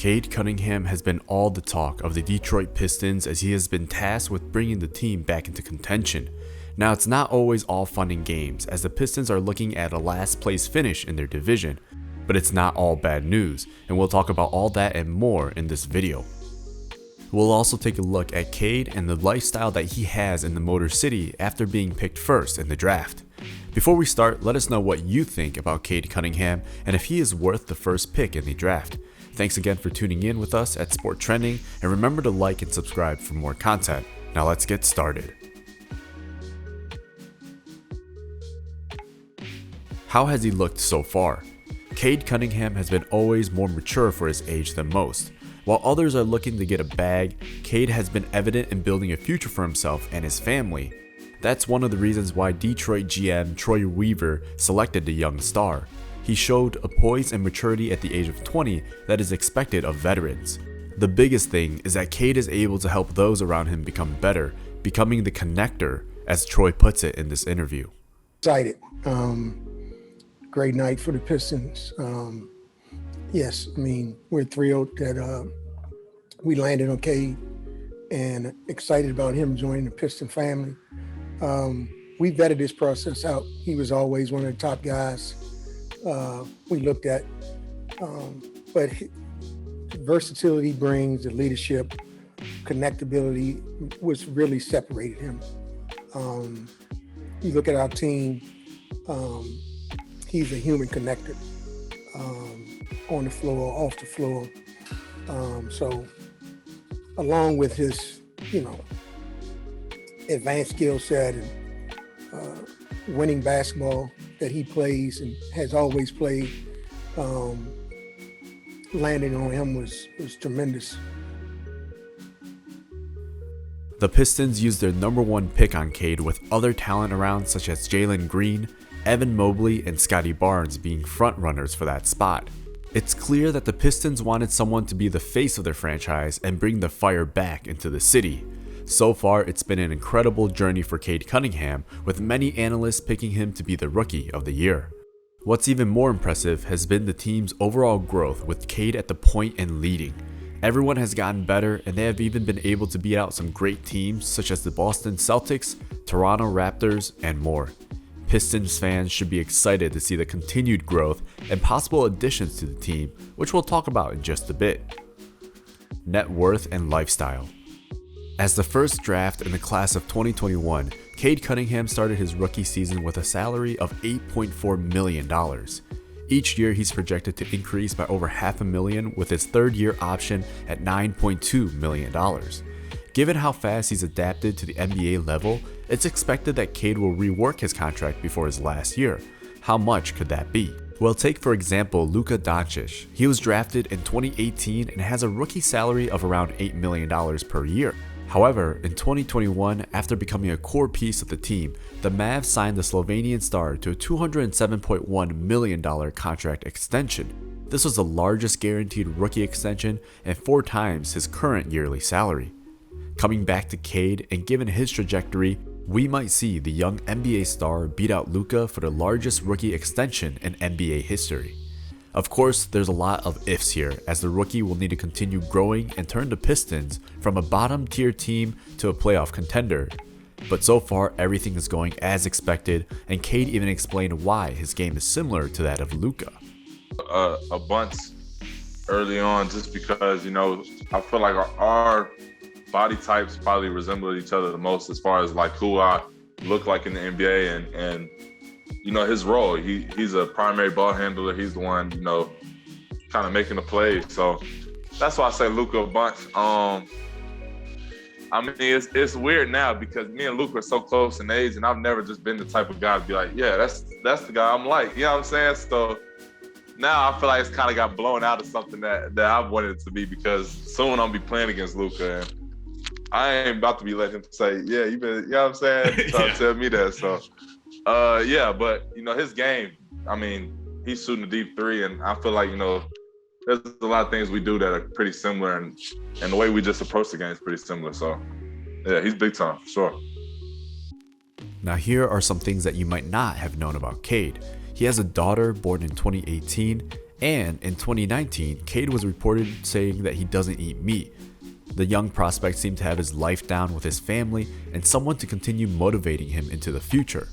Cade Cunningham has been all the talk of the Detroit Pistons as he has been tasked with bringing the team back into contention. Now, it's not always all fun and games as the Pistons are looking at a last place finish in their division, but it's not all bad news, and we'll talk about all that and more in this video. We'll also take a look at Cade and the lifestyle that he has in the Motor City after being picked first in the draft. Before we start, let us know what you think about Cade Cunningham and if he is worth the first pick in the draft. Thanks again for tuning in with us at Sport Trending, and remember to like and subscribe for more content. Now let's get started. How has he looked so far? Cade Cunningham has been always more mature for his age than most. While others are looking to get a bag, Cade has been evident in building a future for himself and his family. That's one of the reasons why Detroit GM Troy Weaver selected the young star. He showed a poise and maturity at the age of 20 that is expected of veterans. The biggest thing is that Cade is able to help those around him become better, becoming the connector, as Troy puts it in this interview. Excited. Great night for the Pistons. Yes, I mean, we're thrilled that we landed on Cade and excited about him joining the Piston family. We vetted this process out. He was always one of the top guys we looked at, but the versatility he brings, the leadership, connectability was really separated him. You look at our team, he's a human connector, on the floor, off the floor. So along with his, advanced skill set and winning basketball that he plays and has always played, landing on him was tremendous. The Pistons used their number one pick on Cade with other talent around such as Jalen Green, Evan Mobley, and Scotty Barnes being frontrunners for that spot. It's clear that the Pistons wanted someone to be the face of their franchise and bring the fire back into the city. So far, it's been an incredible journey for Cade Cunningham, with many analysts picking him to be the Rookie of the Year. What's even more impressive has been the team's overall growth with Cade at the point and leading. Everyone has gotten better, and they have even been able to beat out some great teams such as the Boston Celtics, Toronto Raptors, and more. Pistons fans should be excited to see the continued growth and possible additions to the team, which we'll talk about in just a bit. Net worth and lifestyle. As the first draft in the class of 2021, Cade Cunningham started his rookie season with a salary of $8.4 million. Each year he's projected to increase by over $500,000 with his third year option at $9.2 million. Given how fast he's adapted to the NBA level, it's expected that Cade will rework his contract before his last year. How much could that be? Well, take for example Luka Doncic. He was drafted in 2018 and has a rookie salary of around $8 million per year. However, in 2021, after becoming a core piece of the team, the Mavs signed the Slovenian star to a $207.1 million contract extension. This was the largest guaranteed rookie extension and 4 times his current yearly salary. Coming back to Cade, and given his trajectory, we might see the young NBA star beat out Luka for the largest rookie extension in NBA history. Of course, there's a lot of ifs here, as the rookie will need to continue growing and turn the Pistons from a bottom tier team to a playoff contender. But so far, everything is going as expected, and Cade even explained why his game is similar to that of Luka. A bunch early on, just because, I feel like our body types probably resemble each other the most as far as like who I look like in the NBA and his role. He's a primary ball handler. He's the one, kind of making the plays. So that's why I say Luka a bunch. It's weird now because me and Luka are so close in age, and I've never just been the type of guy to be like, yeah, that's the guy I'm like. You know what I'm saying? So now I feel like it's kind of got blown out of something that I've wanted it to be, because soon I'll be playing against Luka, and I ain't about to be letting him say, yeah, you know what I'm saying? Trying to tell me that. So, but, his game, he's shooting a deep three, and I feel like, there's a lot of things we do that are pretty similar, and the way we just approach the game is pretty similar. So, yeah, he's big time, for sure. Now here are some things that you might not have known about Cade. He has a daughter born in 2018, And in 2019, Cade was reported saying that he doesn't eat meat. The young prospect seemed to have his life down with his family and someone to continue motivating him into the future.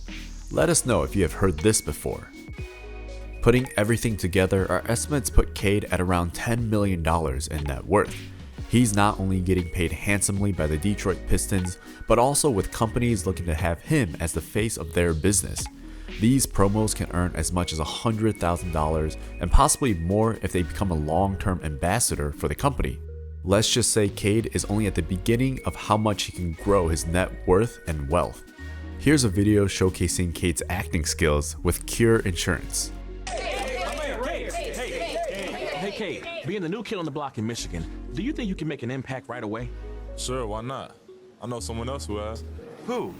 Let us know if you have heard this before. Putting everything together, our estimates put Cade at around $10 million in net worth. He's not only getting paid handsomely by the Detroit Pistons, but also with companies looking to have him as the face of their business. These promos can earn as much as $100,000 and possibly more if they become a long-term ambassador for the company. Let's just say Cade is only at the beginning of how much he can grow his net worth and wealth. Here's a video showcasing Cade's acting skills with Cure Insurance. Hey, Cade, being the new kid on the block in Michigan, do you think you can make an impact right away? Sure, why not? I know someone else who has. Who?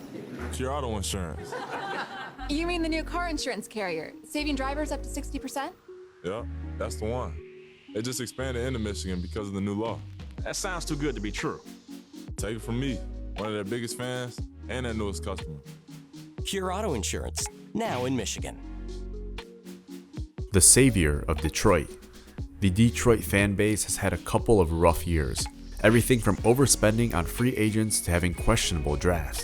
Cure Auto Insurance. You mean the new car insurance carrier, saving drivers up to 60%? Yeah, that's the one. They just expanded into Michigan because of the new law. That sounds too good to be true. Take it from me, one of their biggest fans and their newest customer. Cure Auto Insurance, now in Michigan. The savior of Detroit. The Detroit fan base has had a couple of rough years. Everything from overspending on free agents to having questionable drafts.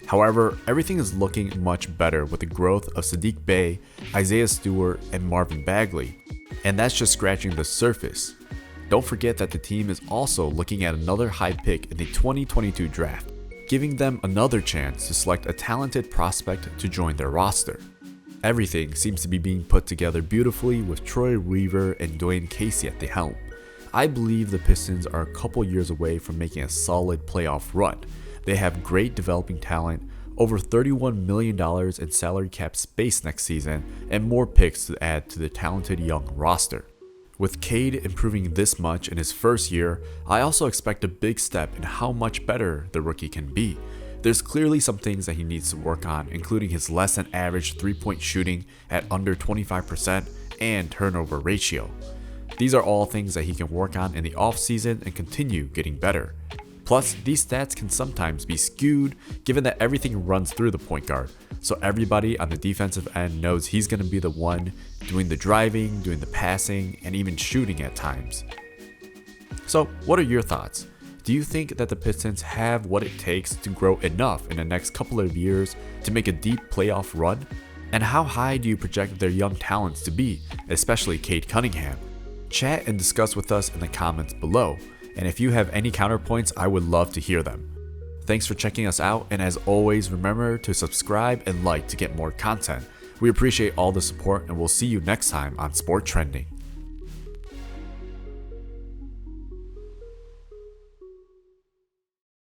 However, everything is looking much better with the growth of Saddiq Bey, Isaiah Stewart, and Marvin Bagley. And that's just scratching the surface. Don't forget that the team is also looking at another high pick in the 2022 draft, giving them another chance to select a talented prospect to join their roster. Everything seems to be being put together beautifully with Troy Weaver and Dwayne Casey at the helm. I believe the Pistons are a couple years away from making a solid playoff run. They have great developing talent, over $31 million in salary cap space next season, and more picks to add to the talented young roster. With Cade improving this much in his first year, I also expect a big step in how much better the rookie can be. There's clearly some things that he needs to work on, including his less than average 3-point shooting at under 25% and turnover ratio. These are all things that he can work on in the offseason and continue getting better. Plus, these stats can sometimes be skewed given that everything runs through the point guard, so everybody on the defensive end knows he's going to be the one doing the driving, doing the passing, and even shooting at times. So, what are your thoughts? Do you think that the Pistons have what it takes to grow enough in the next couple of years to make a deep playoff run? And how high do you project their young talents to be, especially Cade Cunningham? Chat and discuss with us in the comments below, and if you have any counterpoints, I would love to hear them. Thanks for checking us out, and as always, remember to subscribe and like to get more content. We appreciate all the support, and we'll see you next time on Sport Trending.